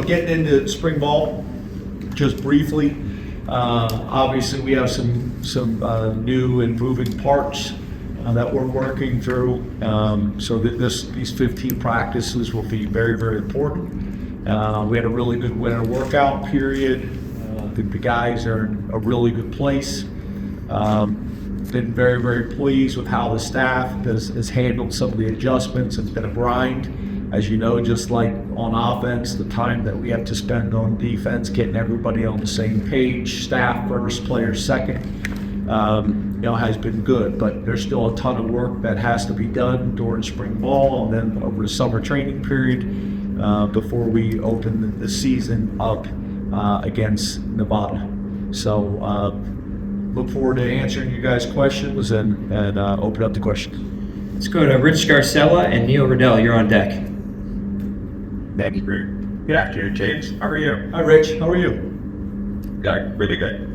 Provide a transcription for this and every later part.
getting into spring ball, just briefly. Obviously, we have some new and moving parts that we're working through. So these 15 practices will be very, very important. We had a really good winter workout period. I think the guys are in a really good place. Been very, very pleased with how the staff has handled some of the adjustments. It's been a grind, as you know, just like on offense, the time that we have to spend on defense, getting everybody on the same page, staff first, players second, has been good. But there's still a ton of work that has to be done during spring ball and then over the summer training period before we open the season up against Nevada. So look forward to answering you guys' questions and open up the questions. Let's go to Rich Scarcella and Neil Riddell. You're on deck. Thank you, Greg. Good afternoon, James. How are you? Hi, Rich. How are you? Good. Really good.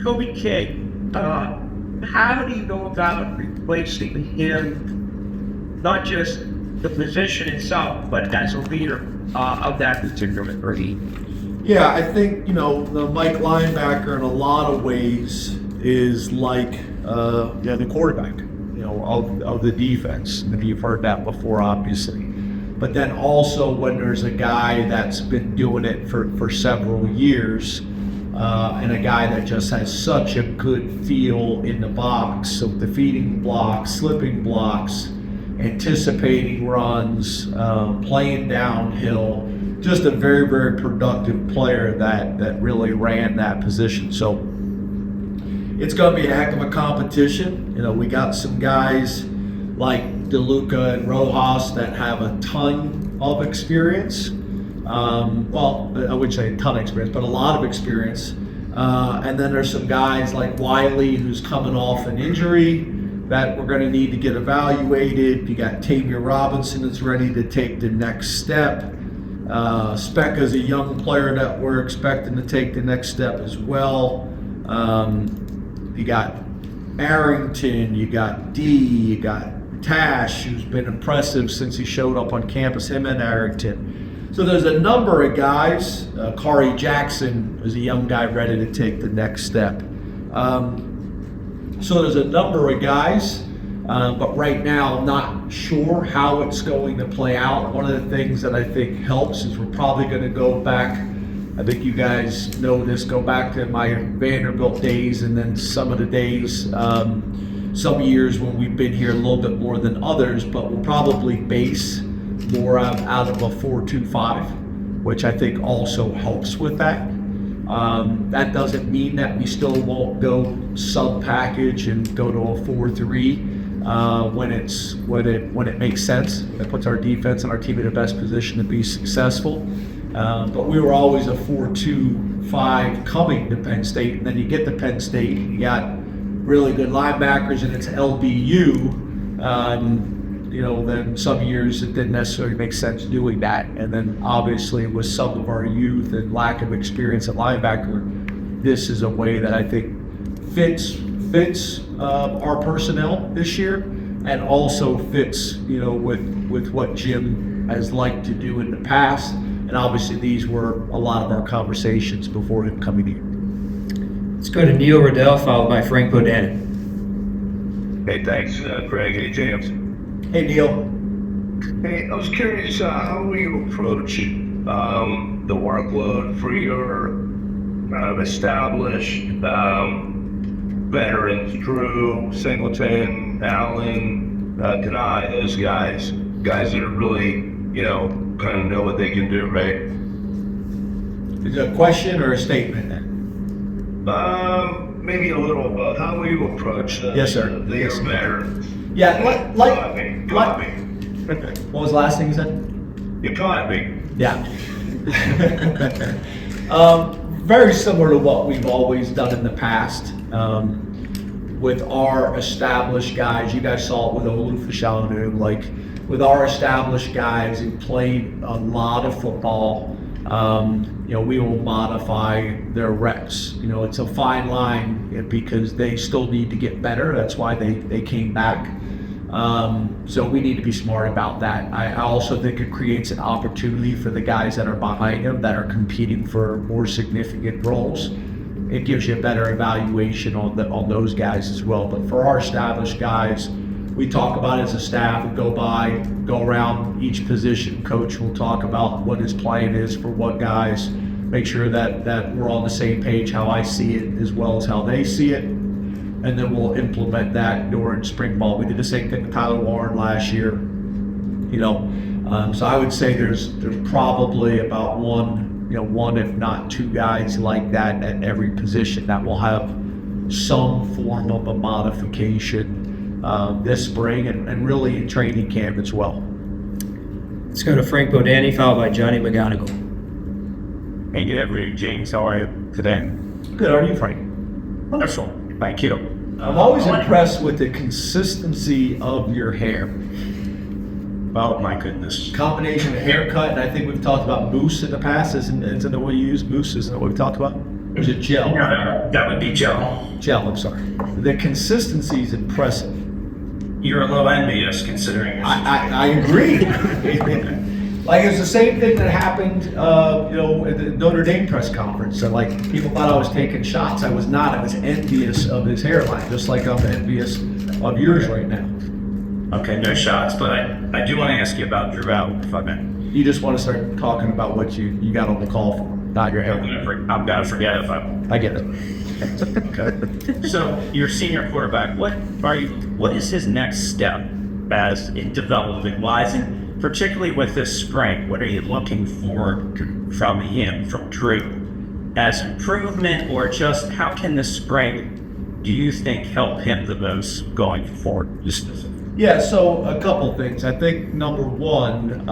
Kobe K, how do you go about replacing him, not just the position itself, but as a leader of that particular team? Yeah, I think, the Mike linebacker in a lot of ways is like the quarterback, of the defense. And you've heard that before, obviously. But then also when there's a guy that's been doing it for several years, and a guy that just has such a good feel in the box, so defeating blocks, slipping blocks, anticipating runs, playing downhill, just a very, very productive player that really ran that position. So it's going to be a heck of a competition. We got some guys like DeLuca and Rojas that have a ton of experience. Well, I wouldn't say a ton of experience, but a lot of experience. And then there's some guys like Wiley who's coming off an injury that we're going to need to get evaluated. You got Tavia Robinson that's ready to take the next step. Speck is a young player that we're expecting to take the next step as well. You got Arrington, you got D, you got Tash, who's been impressive since he showed up on campus, him and Arrington. So there's a number of guys. Kari Jackson is a young guy ready to take the next step. So there's a number of guys. But right now, I'm not sure how it's going to play out. One of the things that I think helps is we're probably going to go back, I think you guys know this, go back to my Vanderbilt days and then some of the days, some years when we've been here a little bit more than others, but we'll probably base more out of a 4-2-5, which I think also helps with that. That doesn't mean that we still won't go sub-package and go to a 4-3. When it makes sense. It puts our defense and our team in the best position to be successful. But we were always a 4-2-5 coming to Penn State. And then you get to Penn State, you got really good linebackers, and it's LBU. Then some years it didn't necessarily make sense doing that. And then obviously with some of our youth and lack of experience at linebacker, this is a way that I think fits our personnel this year, and also fits with what Jim has liked to do in the past. And obviously these were a lot of our conversations before him coming here. Let's go to Neil Riddell, followed by Frank Bodanin. Hey, thanks, Greg. Hey, James. Hey, Neil. Hey, I was curious, how will you approach the workload for your established veterans, Drew, Singleton, Allen, Denai, those guys that are really, kind of know what they can do, right? Is it a question or a statement then? Maybe a little about how will you approach the veterans? Yeah, Caught me. What was the last thing you said? You caught me. Yeah. Very similar to what we've always done in the past. With our established guys, you guys saw it with Olu Fashanu, like with our established guys who played a lot of football, we will modify their reps. It's a fine line because they still need to get better. That's why they came back. So we need to be smart about that. I also think it creates an opportunity for the guys that are behind him that are competing for more significant roles. It gives you a better evaluation on those guys as well. But for our established guys, we talk about it as a staff and go around each position. Coach will talk about what his plan is for what guys, make sure that we're on the same page, how I see it as well as how they see it. And then we'll implement that during spring ball. We did the same thing with Tyler Warren last year. So I would say there's probably about one if not two guys like that at every position that will have some form of a modification this spring and really in training camp as well. Let's go to Frank Bodani, followed by Johnny McGonigal. Hey, good evening, James. How are you today? Good, how are you, Frank? Wonderful. Thank you. I'm always impressed with the consistency of your hair. Oh, my goodness. Combination of haircut, and I think we've talked about mousse in the past. Isn't that what you use? Mousse, isn't that what we talked about? Or is it gel? Yeah, that would be gel. Gel, I'm sorry. The consistency is impressive. You're a little envious considering. I agree. Like it's the same thing that happened, at the Notre Dame press conference. So like people thought I was taking shots. I was not. I was envious of his hairline, just like I'm envious of yours right now. Okay, no shots, but I do want to ask you about Drew Out, if I may. You just want to start talking about what you got on the call for, not your hair. I'm gonna forget if I get it. Okay. So your senior quarterback, what is his next step as in development wise, and particularly with this spring, what are you looking for from him, from Drew, as improvement, or just how can this spring, do you think, help him the most going forward? Yeah, so a couple things. I think number one,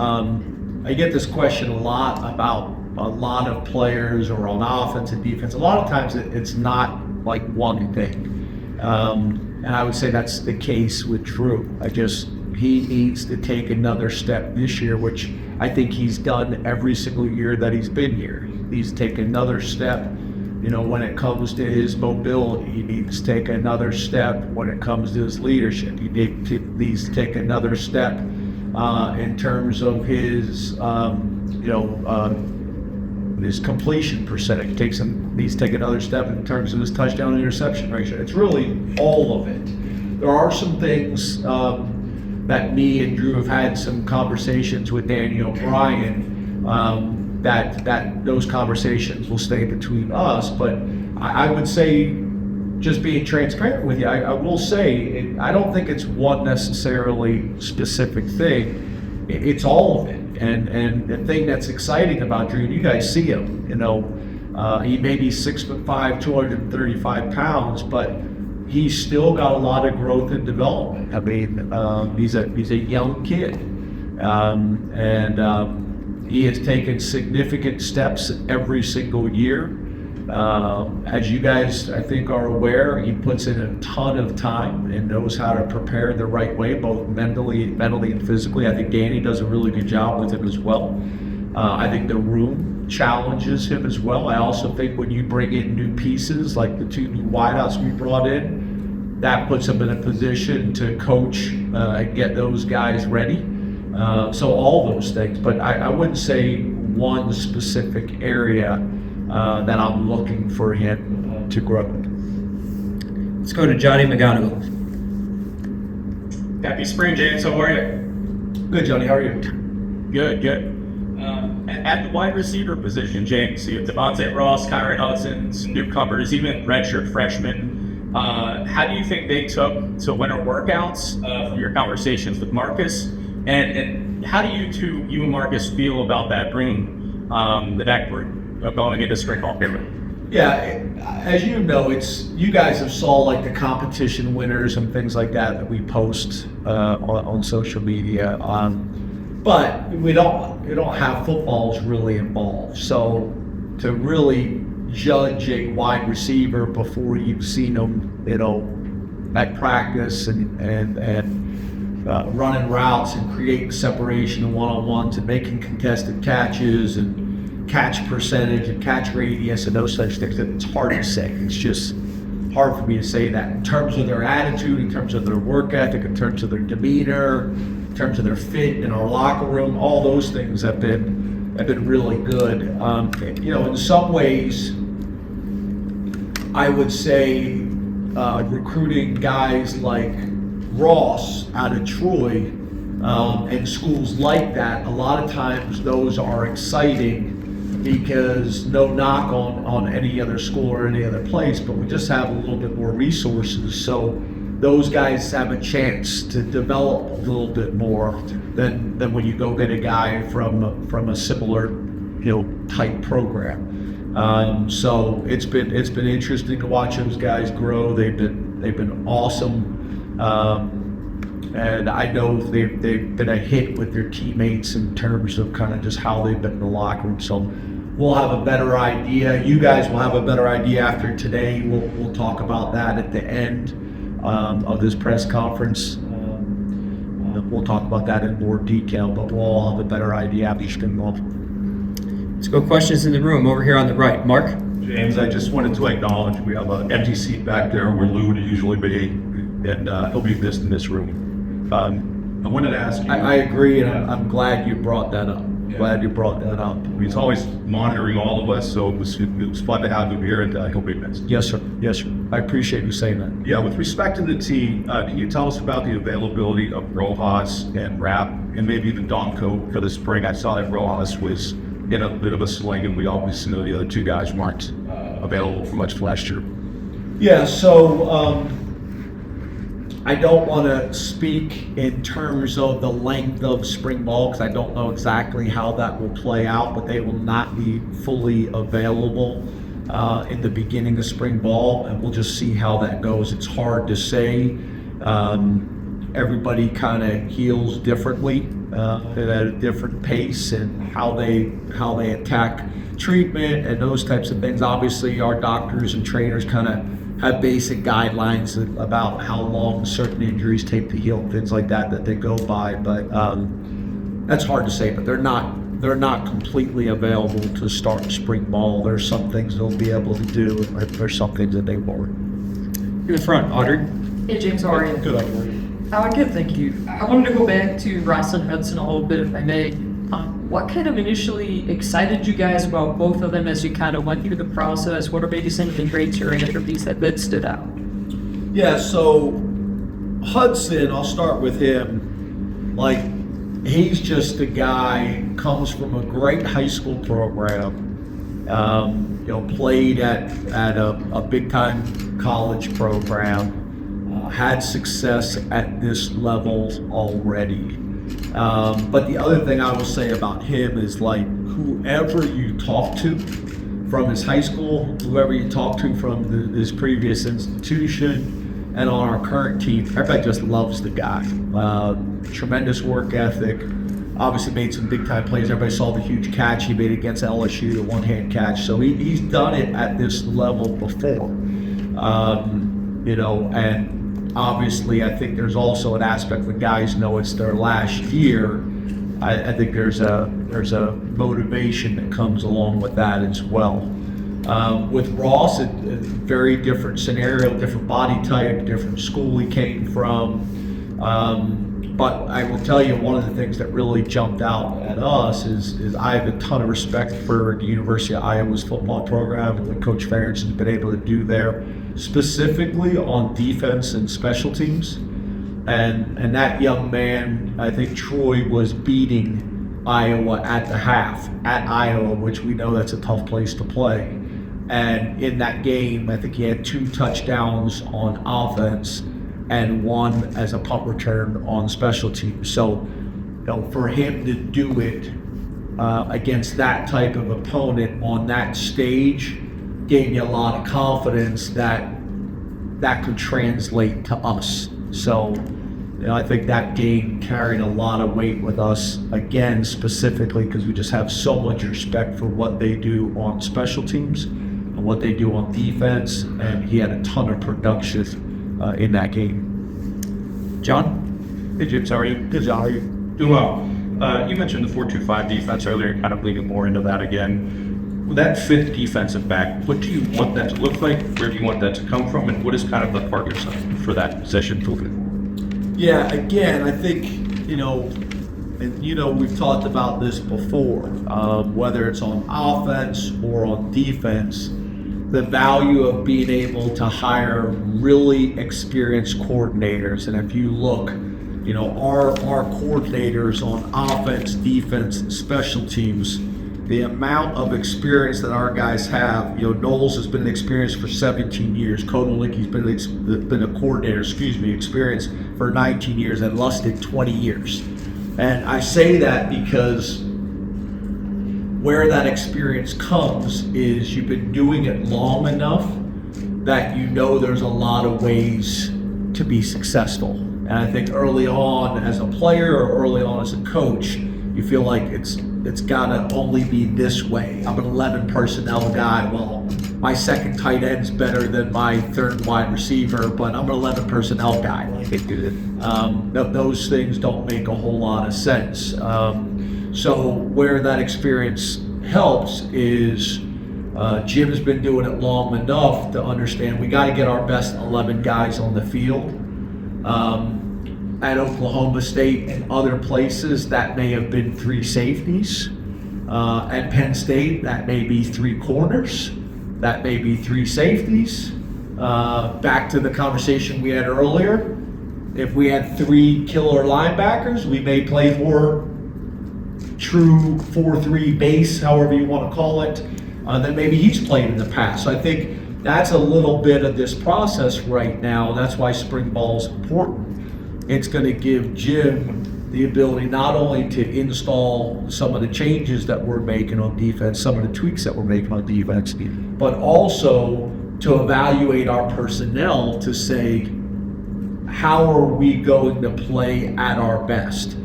I get this question a lot about a lot of players or on offense and defense. A lot of times it's not like one thing. And I would say that's the case with Drew. He needs to take another step this year, which I think he's done every single year that he's been here. He's taken another step, when it comes to his mobility. He needs to take another step when it comes to his leadership. He needs to take another step in terms of his, his completion percentage. He needs to take another step in terms of his touchdown and interception ratio. It's really all of it. There are some things that me and Drew have had some conversations with Danny O'Brien, that those conversations will stay between us. But I would say, just being transparent with you, I will say, I don't think it's one necessarily specific thing. It's all of it. And the thing that's exciting about Drew, you guys see him, he may be 6'5", 235 pounds, but he's still got a lot of growth and development. I mean, he's a young kid, and he has taken significant steps every single year. As you guys, I think, are aware, he puts in a ton of time and knows how to prepare the right way, both mentally and physically. I think Danny does a really good job with him as well. I think the room challenges him as well. I also think when you bring in new pieces, like the two new wideouts we brought in, that puts him in a position to coach and get those guys ready. So all those things, but I wouldn't say one specific area that I'm looking for him to grow. Let's go to Johnny McGonigal. Happy spring, James. How are you? Good, Johnny. How are you? Good. At the wide receiver position, James, you have Devontae Ross, Kyron Hudson, some newcomers, even redshirt freshmen. How do you think they took to winter workouts from your conversations with Marcus? And how do you and Marcus feel about that bringing the back going into spring ball period? Yeah, as you know, you guys have saw like the competition winners and things like that we post on social media. But we don't have footballs really involved. So to really judge a wide receiver before you've seen them, at practice and running routes and creating separation and one-on-ones and making contested catches and catch percentage and catch radius and those such things, it's hard to say. It's just hard for me to say that in terms of their attitude, in terms of their work ethic, in terms of their demeanor, in terms of their fit in our locker room. All those things have been really good. In some ways, I would say recruiting guys like Ross out of Troy and schools like that, a lot of times those are exciting because no knock on any other school or any other place, but we just have a little bit more resources. So those guys have a chance to develop a little bit more than when you go get a guy from a similar type program. So it's been interesting to watch those guys grow. They've been awesome. And I know they've been a hit with their teammates in terms of kind of just how they've been in the locker room. So we'll have a better idea. You guys will have a better idea after today. We'll talk about that at the end of this press conference. We'll talk about that in more detail, but we'll all have a better idea after spring ball. Let's go questions in the room over here on the right. Mark? James, I just wanted to acknowledge we have an empty seat back there where Lou would usually be, and he'll be missed in this room. I wanted to ask you. I agree, and I'm glad you brought that up. He's always monitoring all of us, so it was fun to have him here, and he'll be missed. Yes, sir. I appreciate you saying that. Yeah, with respect to the team, can you tell us about the availability of Rojas and Rapp, and maybe the Donko for the spring? I saw that Rojas was in a bit of a sling, and we always know the other two guys weren't available for much last year. Yeah, so I don't want to speak in terms of the length of spring ball because I don't know exactly how that will play out, but they will not be fully available in the beginning of spring ball, and we'll just see how that goes. It's hard to say. Everybody kind of heals differently at a different pace, and how they attack treatment and those types of things. Obviously, our doctors and trainers kind of have basic guidelines about how long certain injuries take to heal, things like that they go by. But that's hard to say. But they're not completely available to start spring ball. There's some things they'll be able to do, and there's some things that they won't. You're in the front, Audrey. Hey James, how are you? Good, Audrey. Good, thank you. I wanted to go back to Ross and Hudson a little bit, if I may. What kind of initially excited you guys about both of them as you kind of went through the process? What are maybe some of the traits or attributes that stood out? Yeah, so Hudson, I'll start with him. Like, he's just a guy, comes from a great high school program, played at a big time college program, had success at this level already. But the other thing I will say about him is, like, whoever you talk to from his high school, whoever you talk to from his previous institution, and on our current team, everybody just loves the guy. Tremendous work ethic. Obviously made some big time plays. Everybody saw the huge catch he made against LSU, the one-hand catch. So he's done it at this level before. And obviously, I think there's also an aspect when guys know it's their last year. I think there's a motivation that comes along with that as well. With Ross, a very different scenario, different body type, different school he came from. But I will tell you, one of the things that really jumped out at us is I have a ton of respect for the University of Iowa's football program and what Coach Ferentz has been able to do there, specifically on defense and special teams. And that young man, I think Troy was beating Iowa at the half at Iowa, which we know that's a tough place to play. And in that game, I think he had 2 touchdowns on offense and 1 as a punt return on special teams. So, for him to do it against that type of opponent on that stage gave me a lot of confidence that could translate to us. So, I think that game carried a lot of weight with us, again, specifically because we just have so much respect for what they do on special teams and what they do on defense, and he had a ton of production in that game. John? Hey, James, how are you? Good job. How are you? Doing well. You mentioned the 4-2-5 defense earlier, kind of leading more into that again. With that fifth defensive back, what do you want that to look like? Where do you want that to come from? And what is kind of the target size for that position? Yeah, again, I think, we've talked about this before, whether it's on offense or on defense, the value of being able to hire really experienced coordinators. And if you look, our coordinators on offense, defense, and special teams, the amount of experience that our guys have, Knowles has been experienced for 17 years. Kodalicki's been a coordinator, experienced for 19 years, and Lustig 20 years. And I say that because where that experience comes is you've been doing it long enough that there's a lot of ways to be successful. And I think early on as a player or early on as a coach, you feel like it's got to only be this way. I'm an 11 personnel guy. Well, my second tight end's better than my third wide receiver, but I'm an 11 personnel guy. Those things don't make a whole lot of sense. So where that experience helps is Jim's been doing it long enough to understand we got to get our best 11 guys on the field. At Oklahoma State and other places, that may have been 3 safeties. At Penn State, that may be 3 corners. That may be 3 safeties. Back to the conversation we had earlier, if we had 3 killer linebackers, we may play more true 4-3 base, however you want to call it, than maybe he's played in the past. So I think that's a little bit of this process right now. That's why spring ball is important. It's going to give Jim the ability not only to install some of the changes that we're making on defense, some of the tweaks that we're making on defense, but also to evaluate our personnel to say, how are we going to play at our best?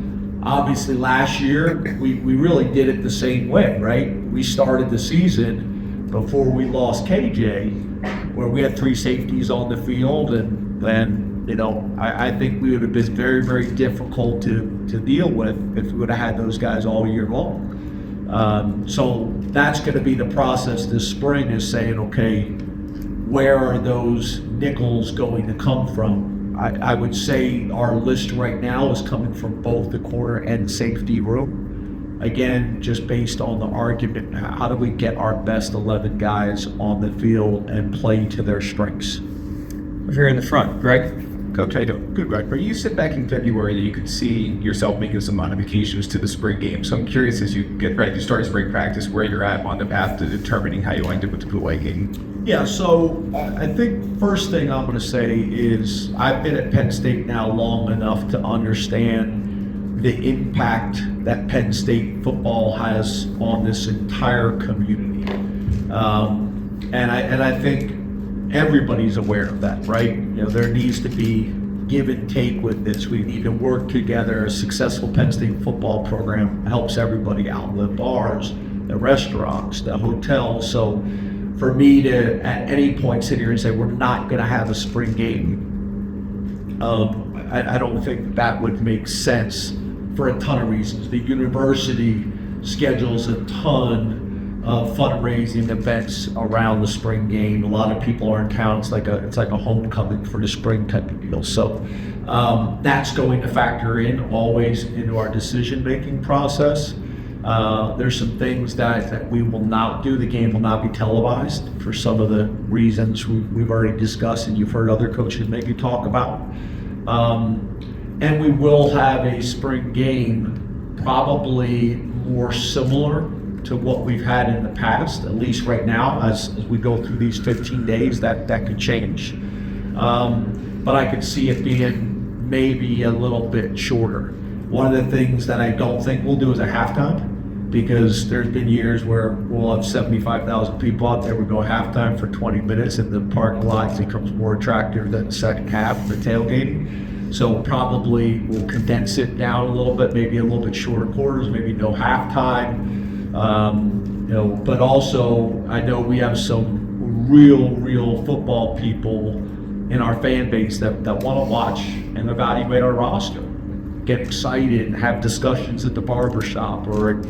Obviously, last year, we really did it the same way, right? We started the season before we lost KJ, where we had 3 safeties on the field, and then I think we would have been very, very difficult to deal with if we would have had those guys all year long. So that's going to be the process this spring, is saying, okay, where are those nickels going to come from? I would say our list right now is coming from both the corner and safety room. Again, just based on the argument, how do we get our best 11 guys on the field and play to their strengths? Over here in the front, Greg. Coach, how you doing? Good, Greg. You said back in February that you could see yourself making some modifications to the spring game. So I'm curious, as you get ready to start spring practice, where you're at on the path to determining how you wind up with the away game. Yeah, so I think first thing I'm going to say is I've been at Penn State now long enough to understand the impact that Penn State football has on this entire community. And I think everybody's aware of that, right? There needs to be give and take with this. We need to work together. A successful Penn State football program helps everybody out, the bars, the restaurants, the hotels. So for me to at any point sit here and say we're not going to have a spring game, I don't think that would make sense for a ton of reasons. The university schedules a ton of fundraising events around the spring game. A lot of people are in town. It's like a homecoming for the spring type of deal. So that's going to factor in always into our decision-making process. There's some things that we will not do. The game will not be televised for some of the reasons we've already discussed and you've heard other coaches maybe talk about. And we will have a spring game probably more similar to what we've had in the past, at least right now, as we go through these 15 days, that could change. But I could see it being maybe a little bit shorter. One of the things that I don't think we'll do is a halftime, because there's been years where we'll have 75,000 people out there, we go halftime for 20 minutes and the parking lot becomes more attractive than the second half, the tailgating. So probably we'll condense it down a little bit, maybe a little bit shorter quarters, maybe no halftime. But also I know we have some real football people in our fan base that want to watch and evaluate our roster, get excited and have discussions at the barbershop or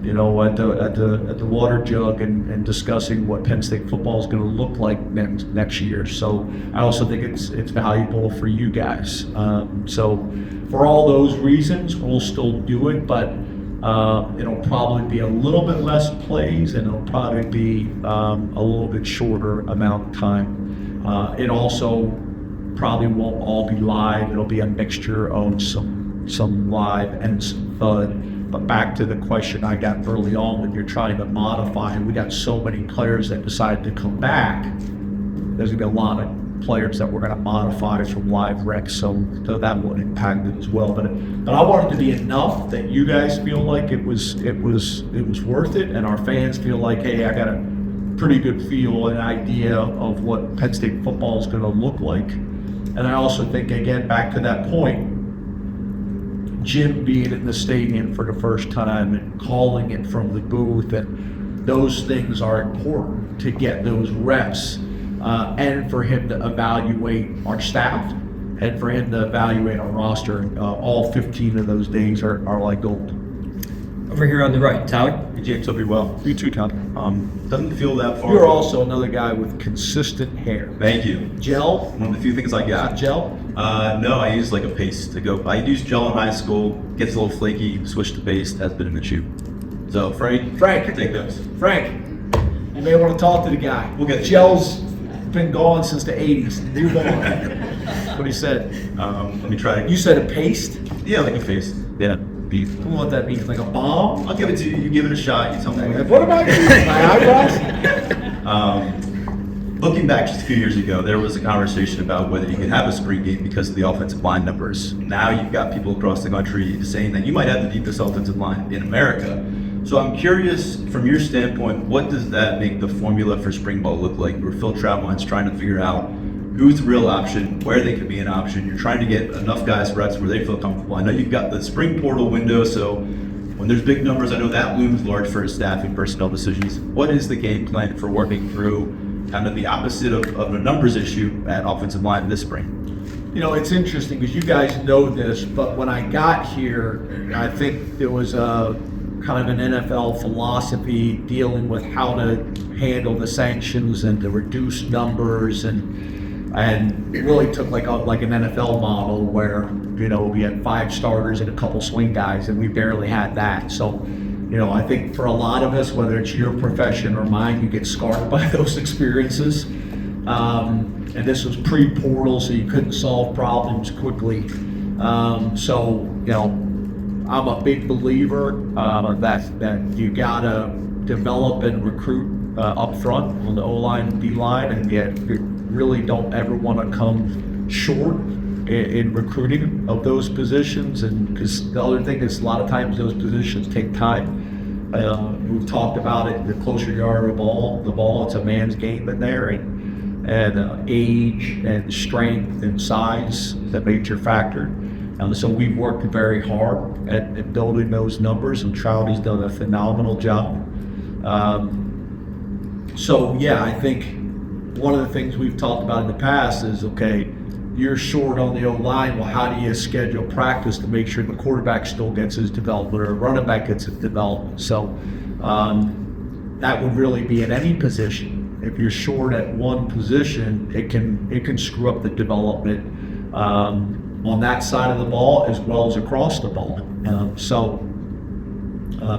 at the water jug and discussing what Penn State football is going to look like next year. So I also think it's valuable for you guys. So for all those reasons, we'll still do it, but it'll probably be a little bit less plays, and it'll probably be a little bit shorter amount of time. It also probably won't all be live. It'll be a mixture of some live and some thud. But back to the question I got early on, when you're trying to modify, we got so many players that decided to come back. There's gonna be a lot of players that we're gonna modify from live recs, so that will impact it as well. But I want it to be enough that you guys feel like it was worth it, and our fans feel like, hey, I got a pretty good feel and idea of what Penn State football is gonna look like. And I also think, again, back to that point, Jim being in the stadium for the first time and calling it from the booth, and those things are important to get those reps, and for him to evaluate our staff and for him to evaluate our roster. All 15 of those days are like gold. Over here on the right, Tyler. Hey, James, hope you're well. You too, Tom. Doesn't feel that far. You're also another guy with consistent hair. Thank you. Gel? One of the few things I got. Gel? No, I use like a paste to go. I used gel in high school, gets a little flaky, switch to paste, has been an issue. So, Frank, take those. Frank, you may want to talk to the guy. We'll get Gel's been gone since the 80s. Move on. That's what he said. Let me try. You said a paste? Yeah, like a paste. Yeah, beef. I don't know what that means, like a bomb? I'll give it to you. You give it a shot. You tell me. What about you? My eyebrows? Looking back just a few years ago, there was a conversation about whether you could have a spring game because of the offensive line numbers. Now you've got people across the country saying that you might have the deepest offensive line in America. So I'm curious, from your standpoint, what does that make the formula for spring ball look like? Where Phil Travelline's trying to figure out who's the real option, where they could be an option. You're trying to get enough guys reps where they feel comfortable. I know you've got the spring portal window, so when there's big numbers, I know that looms large for staffing personnel decisions. What is the game plan for working through kind of the opposite of a numbers issue at offensive line this spring? You know, it's interesting because you guys know this, but when I got here, I think there was a kind of an NFL philosophy dealing with how to handle the sanctions and to reduce numbers, and it really took like an NFL model where, you know, we had 5 starters and a couple swing guys, and we barely had that. So, you know, I think for a lot of us, whether it's your profession or mine, you get scarred by those experiences. And this was pre-portal, so you couldn't solve problems quickly. So, you know, I'm a big believer that you gotta develop and recruit up front on the O-line and D-line, and yet you really don't ever want to come short in recruiting of those positions. And because the other thing is, a lot of times those positions take time. We've talked about it. The closer you are to the ball, it's a man's game in there, and age and strength and size, the major factor. So we've worked very hard at building those numbers, and Trouty's done a phenomenal job. So yeah, I think one of the things we've talked about in the past is, okay, you're short on the O-line. Well, how do you schedule practice to make sure the quarterback still gets his development or a running back gets his development? So that would really be at any position. If you're short at one position, it can screw up the development on that side of the ball as well as across the ball. So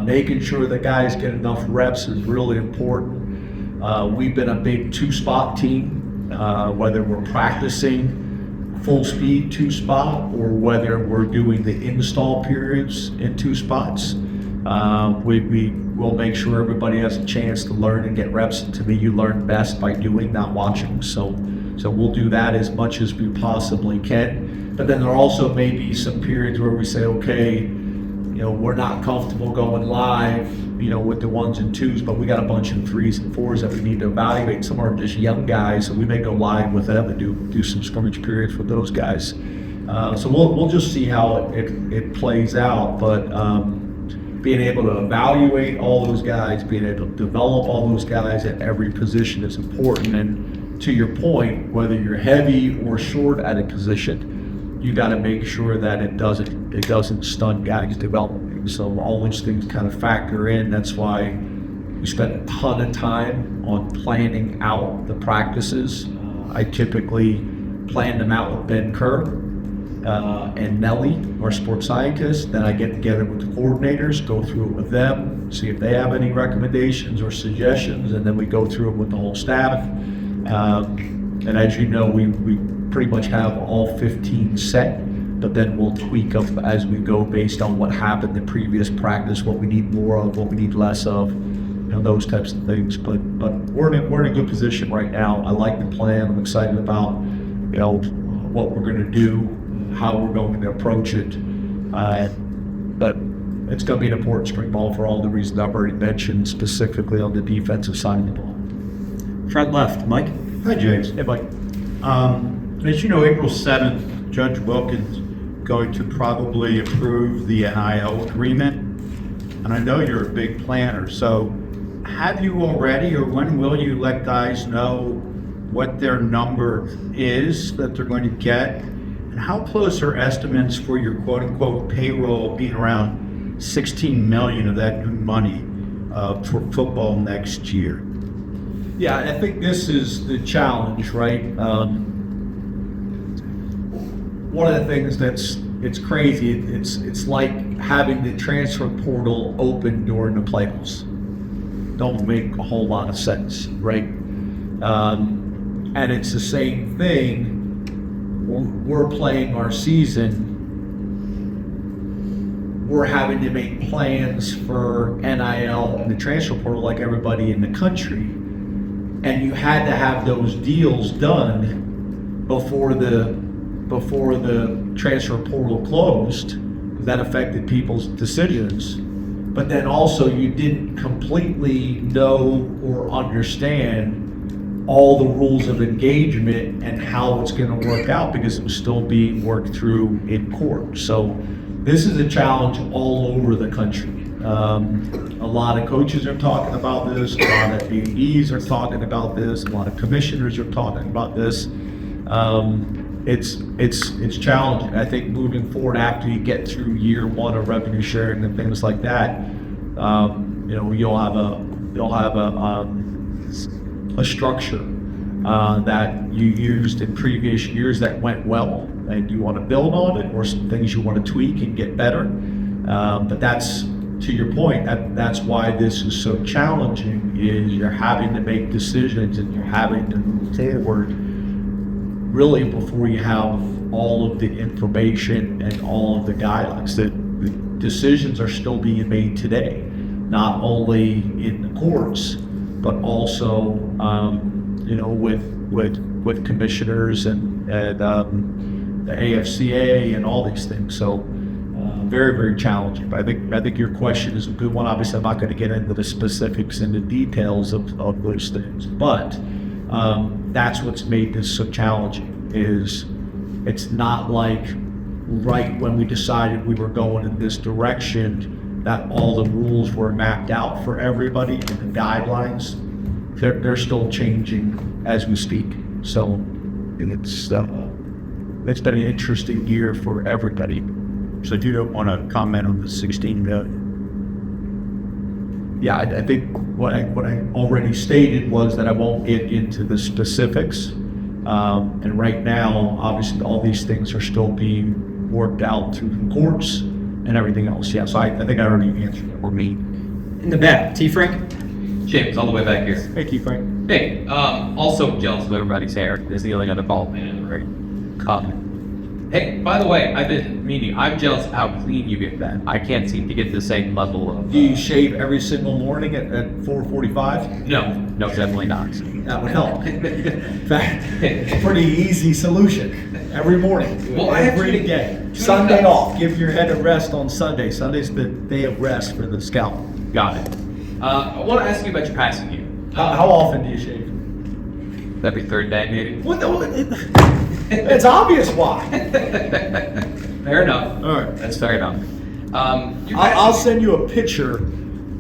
making sure that guys get enough reps is really important. We've been a big 2-spot team, whether we're practicing full speed 2-spot or whether we're doing the install periods in 2 spots. We will make sure everybody has a chance to learn and get reps. To me, you learn best by doing, not watching. So we'll do that as much as we possibly can. But then there also may be some periods where we say, okay, you know, we're not comfortable going live, you know, with the 1s and 2s, but we got a bunch of 3s and 4s that we need to evaluate. Some are just young guys, so we may go live with them and do some scrimmage periods with those guys. So we'll just see how it plays out. But being able to evaluate all those guys, being able to develop all those guys at every position is important. And to your point, whether you're heavy or short at a position, you got to make sure that it doesn't stun guys' development. So all these things kind of factor in. That's why we spent a ton of time on planning out the practices. I typically plan them out with Ben Kerr and Nellie, our sports scientist. Then I get together with the coordinators, go through it with them, see if they have any recommendations or suggestions, and then we go through it with the whole staff. And as you know, we pretty much have all 15 set, but then we'll tweak them as we go based on what happened in previous practice, what we need more of, what we need less of, those types of things. But we're in a good position right now. I like the plan. I'm excited about, what we're going to do, how we're going to approach it. But it's going to be an important spring ball for all the reasons I've already mentioned, specifically on the defensive side of the ball. Front left, Mike. Hi, James. Hey, Mike. As you know, April 7th, Judge Wilkins going to probably approve the NIL agreement. And I know you're a big planner, so have you already, or when will you let guys know what their number is that they're going to get? And how close are estimates for your quote-unquote payroll being around 16 million of that new money for football next year? Yeah, I think this is the challenge, right? One of the things it's crazy. It's like having the transfer portal open during the playoffs. Don't make a whole lot of sense, right? And it's the same thing. We're playing our season. We're having to make plans for NIL and the transfer portal like everybody in the country. And you had to have those deals done before the transfer portal closed. That affected people's decisions. But then also you didn't completely know or understand all the rules of engagement and how it's going to work out because it was still being worked through in court. So this is a challenge all over the country. A lot of coaches are talking about this, a lot of ADs are talking about this, a lot of commissioners are talking about this. It's challenging. I think moving forward after you get through year one of revenue sharing and things like that, you'll have a structure that you used in previous years that went well, and you want to build on it, or some things you want to tweak and get better. But that's, to your point, that's why this is so challenging. Is you're having to make decisions and you're having to move forward really before you have all of the information and all of the guidelines. The decisions are still being made today, not only in the courts, but also with commissioners and the AFCA and all these things. So very, very challenging. But I think your question is a good one. Obviously, I'm not going to get into the specifics and the details of those things, but that's what's made this so challenging. Is it's not like right when we decided we were going in this direction that all the rules were mapped out for everybody and the guidelines. They're still changing as we speak. So it's been an interesting year for everybody. So you don't want to comment on the 16 million? Yeah, I think what I already stated was that I won't get into the specifics. And right now, obviously, all these things are still being worked out through the courts and everything else. Yeah, so I think I already answered that for me. In the back, T. Frank. James, all the way back here. Hey, T. Frank. Hey, also jealous of everybody's hair. This is the only other ball man, right? Comment. Hey, by the way, I'm jealous of how clean you get that. I can't seem to get the same level of. Do you shave every single morning at 4:45? No, definitely not. That would help. In fact, it's a pretty easy solution. Every morning. Well, every day. Sunday off. Give your head a rest on Sunday. Sunday's the day of rest for the scalp. Got it. I want to ask you about your passing game. How often do you shave? Every third day, maybe. What it's obvious why. Fair enough. All right. That's fair enough. I'll send you a picture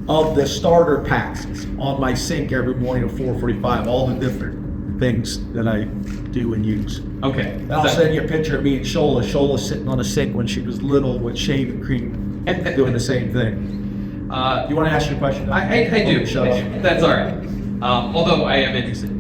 of the starter packs on my sink every morning at 4:45. All the different things that I do and use. Okay. And I'll send you a picture of me and Shola. Shola's sitting on a sink when she was little with shaving cream doing the same thing. You want to ask your question? I do. Shut up. That's all right. Although I am interested.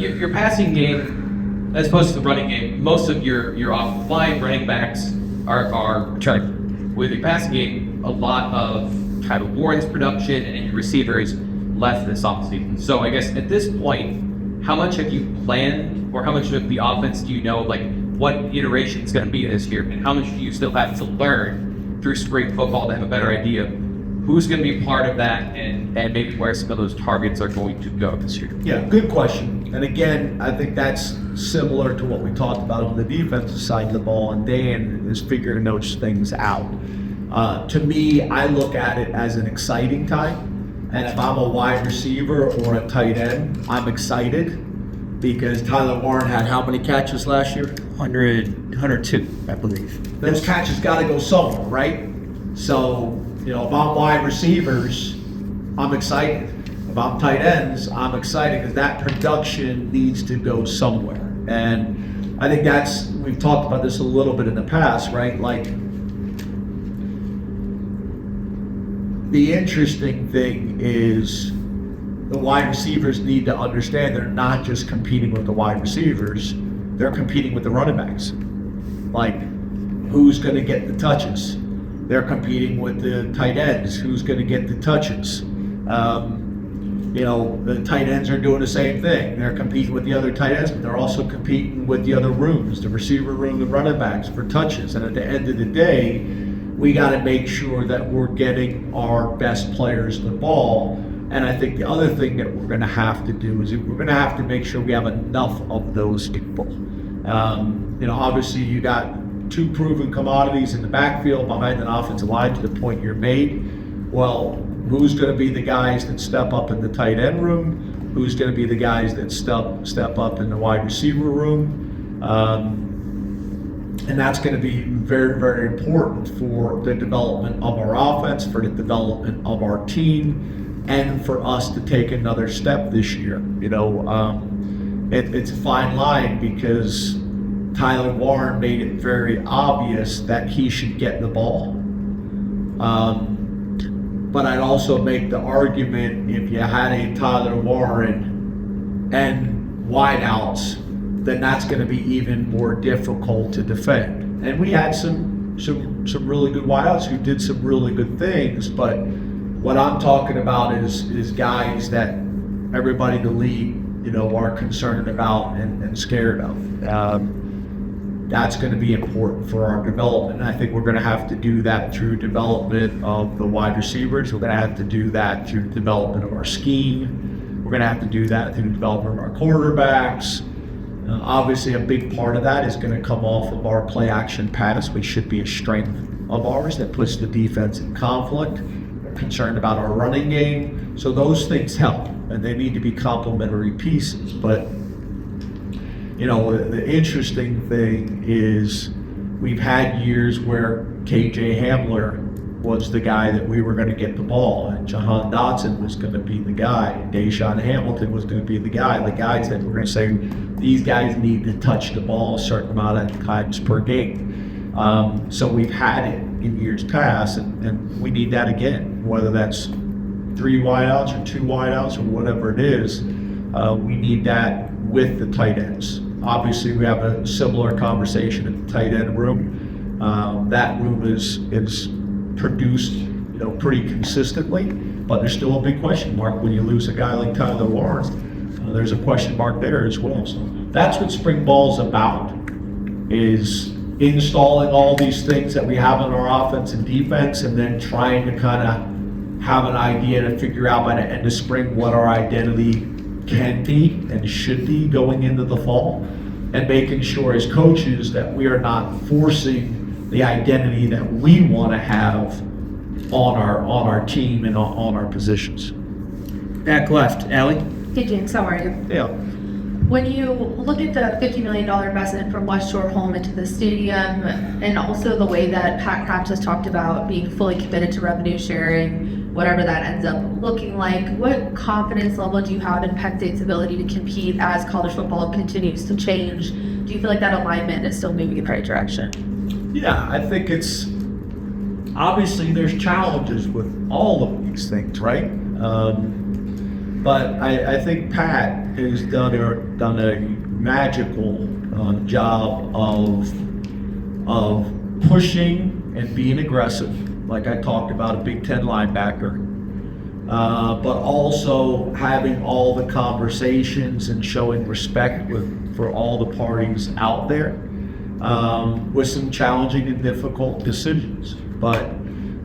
Your passing game, as opposed to the running game, most of your offline running backs are trying. With your passing game, a lot of Tyler Warren's production and your receivers left this offseason. So I guess at this point, how much have you planned, or how much of the offense do you know, like what iteration is going to be this year, and how much do you still have to learn through spring football to have a better idea of who's going to be part of that, and maybe where some of those targets are going to go this year? Yeah, good question. And again, I think that's similar to what we talked about on the defensive side of the ball, and Dan is figuring those things out. To me, I look at it as an exciting time, and if I'm a wide receiver or a tight end, I'm excited because Tyler Warren had how many catches last year? 102, I believe. Those catches got to go somewhere, right? So, if I'm wide receivers, I'm excited. If I'm tight ends, I'm excited because that production needs to go somewhere. And I think we've talked about this a little bit in the past, right? Like, the interesting thing is the wide receivers need to understand they're not just competing with the wide receivers, they're competing with the running backs. Like, who's going to get the touches? They're competing with the tight ends. Who's going to get the touches? The tight ends are doing the same thing. They're competing with the other tight ends, but they're also competing with the other rooms, the receiver room, the running backs for touches. And at the end of the day, we got to make sure that we're getting our best players the ball. And I think the other thing that we're going to have to do is we're going to have to make sure we have enough of those people. Obviously you got two proven commodities in the backfield behind an offensive line to the point you're made. Well, who's going to be the guys that step up in the tight end room? Who's going to be the guys that step up in the wide receiver room? And that's going to be very, very important for the development of our offense, for the development of our team, and for us to take another step this year. It's a fine line because Tyler Warren made it very obvious that he should get the ball. But I'd also make the argument if you had a Tyler Warren and wideouts, then that's going to be even more difficult to defend. And we had some really good wideouts who did some really good things, but what I'm talking about is guys that everybody in the league, are concerned about and scared of. That's going to be important for our development. And I think we're going to have to do that through development of the wide receivers. We're going to have to do that through development of our scheme. We're going to have to do that through development of our quarterbacks. Obviously, a big part of that is going to come off of our play action pass, which should be a strength of ours that puts the defense in conflict. We're concerned about our running game. So those things help, and they need to be complementary pieces. But the interesting thing is we've had years where KJ Hamler was the guy that we were going to get the ball, and Jahan Dotson was going to be the guy, and Deshaun Hamilton was going to be the guys that were going to say these guys need to touch the ball a certain amount of times per game. So we've had it in years past, and we need that again, whether that's 3 wideouts or 2 wideouts or whatever it is. We need that with the tight ends. Obviously, we have a similar conversation in the tight end room. That room is produced, pretty consistently, but there's still a big question mark when you lose a guy like Tyler Warren. There's a question mark there as well. So that's what spring ball's about, is installing all these things that we have in our offense and defense, and then trying to kind of have an idea to figure out by the end of spring what our identity can be and should be going into the fall, and making sure as coaches that we are not forcing the identity that we want to have on our team and on our positions. Back left, Allie. Hey James, how are you? Yeah. When you look at the $50 million investment from West Shore Home into the stadium, and also the way that Pat Krabs has talked about being fully committed to revenue sharing, whatever that ends up looking like, what confidence level do you have in Penn State's ability to compete as college football continues to change? Do you feel like that alignment is still moving in the right direction? Yeah, I think obviously there's challenges with all of these things, right? But I think Pat has done a magical job of pushing and being aggressive, like I talked about, a Big Ten linebacker, but also having all the conversations and showing respect for all the parties out there, with some challenging and difficult decisions. But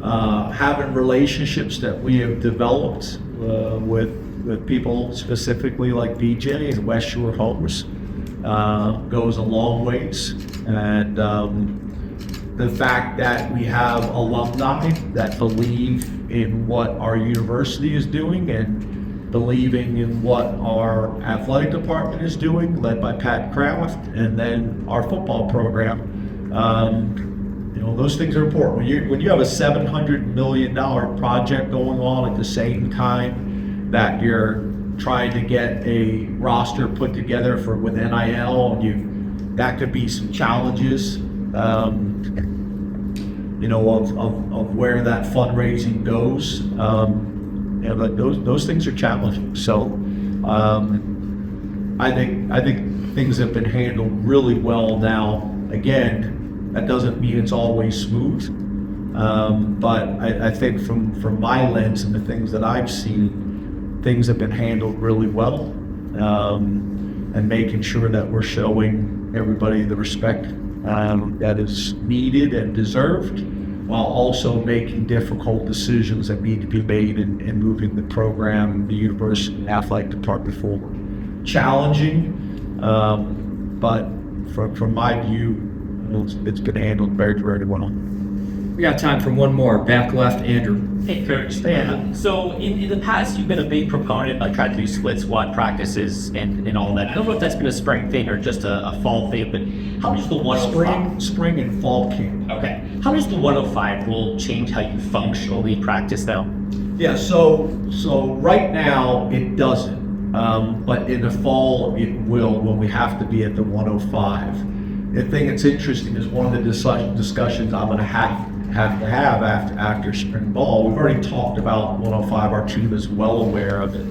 having relationships that we have developed with people specifically like BJ and West Shore Homes goes a long ways. And the fact that we have alumni that believe in what our university is doing and believing in what our athletic department is doing, led by Pat Kraft, and then our football program, those things are important. When you have a $700 million project going on at the same time that you're trying to get a roster put together with NIL, that could be some challenges, of where that fundraising goes. But those things are challenging. So I think things have been handled really well now. Again, that doesn't mean it's always smooth, but I think from my lens and the things that I've seen, things have been handled really well, and making sure that we're showing everybody the respect that is needed and deserved, while also making difficult decisions that need to be made in moving the program, the university, and athletic department forward. Challenging, but from my view, it's been handled very, very well. We got time for one more. Back left, Andrew. Hey, Coach. So in the past, you've been a big proponent of trying to do split squad practices and all that. I don't know if that's been a spring thing or just a fall thing, but how does the 105... Spring and fall camp. Okay. How does the 105 rule change how you functionally practice though? Yeah, so right now it doesn't, but in the fall it will when we have to be at the 105. The thing that's interesting is one of the discussions I'm going to have after spring ball. We've already talked about 105. Our team is well aware of it.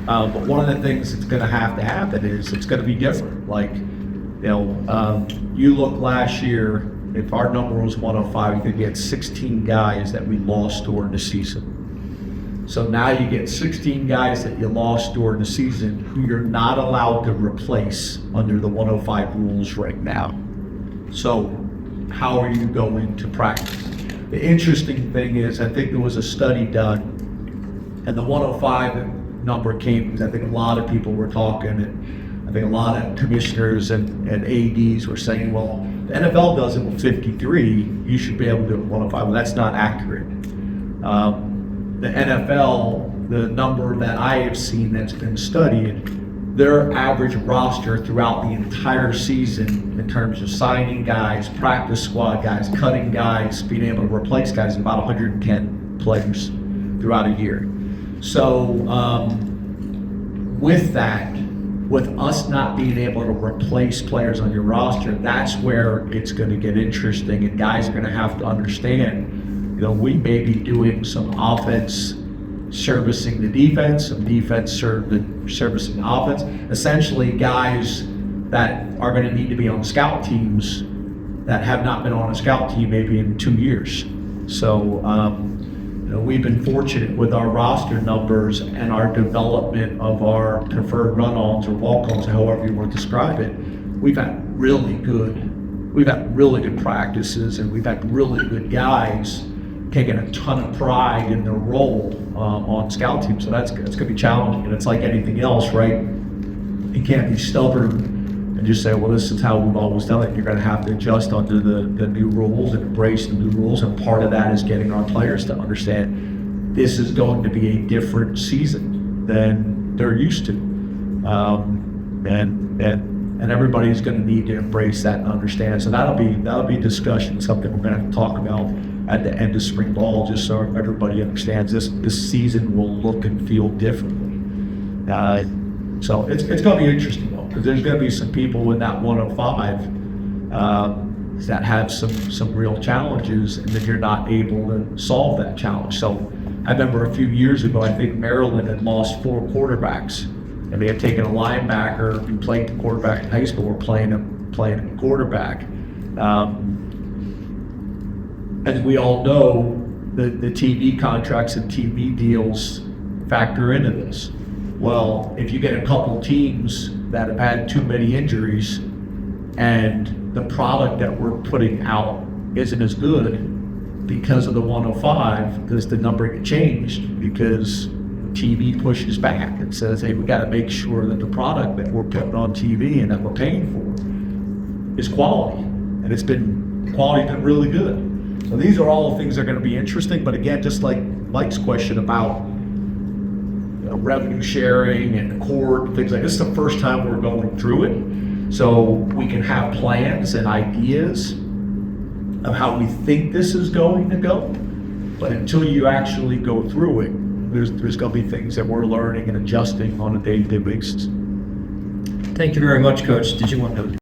But one of the things that's going to happen is it's going to be different. Like, you look last year, if our number was 105, you could get 16 guys that we lost during the season. So now you get 16 guys that you lost during the season who you're not allowed to replace under the 105 rules right now. So how are you going to practice? The interesting thing is, I think there was a study done, and the 105 number came because I think a lot of people were talking, and I think a lot of commissioners and ADs were saying, well, the NFL does it with 53, you should be able to do it with 105. Well, that's not accurate. The NFL, the number that I have seen that's been studied, their average roster throughout the entire season in terms of signing guys, practice squad guys, cutting guys, being able to replace guys, is about 110 players throughout a year. So with that, with us not being able to replace players on your roster, that's where it's going to get interesting, and guys are going to have to understand, we may be doing some offense servicing the defense, some defense servicing the offense. Essentially, guys that are going to need to be on scout teams that have not been on a scout team maybe in 2 years. So, we've been fortunate with our roster numbers and our development of our preferred run-ons or walk-ons, however you want to describe it. We've had really good practices, and we've had really good guys taking a ton of pride in their role on scout teams. So that's going to be challenging, and it's like anything else, right? You can't be stubborn and just say, well, this is how we've always done it. You're going to have to adjust under the new rules and embrace the new rules, and part of that is getting our players to understand this is going to be a different season than they're used to, and everybody's going to need to embrace that and understand. So that'll be a discussion, something we're going to have to talk about at the end of spring ball, just so everybody understands this season will look and feel differently. So it's going to be interesting though, because there's going to be some people in that 105 that have some real challenges, and then you're not able to solve that challenge. So I remember a few years ago, I think Maryland had lost 4 quarterbacks, and they had taken a linebacker who played the quarterback in high school, or playing a quarterback. As we all know, the TV contracts and TV deals factor into this. Well, if you get a couple teams that have had too many injuries and the product that we're putting out isn't as good because of the 105, because the numbering changed, because TV pushes back and says, hey, we got to make sure that the product that we're putting on TV and that we're paying for is quality. And quality's been really good. So these are all things that are going to be interesting. But again, just like Mike's question about revenue sharing and court, things like this, is the first time we're going through it. So we can have plans and ideas of how we think this is going to go. But until you actually go through it, there's going to be things that we're learning and adjusting on a day-to-day basis. Thank you very much, Coach. Did you want to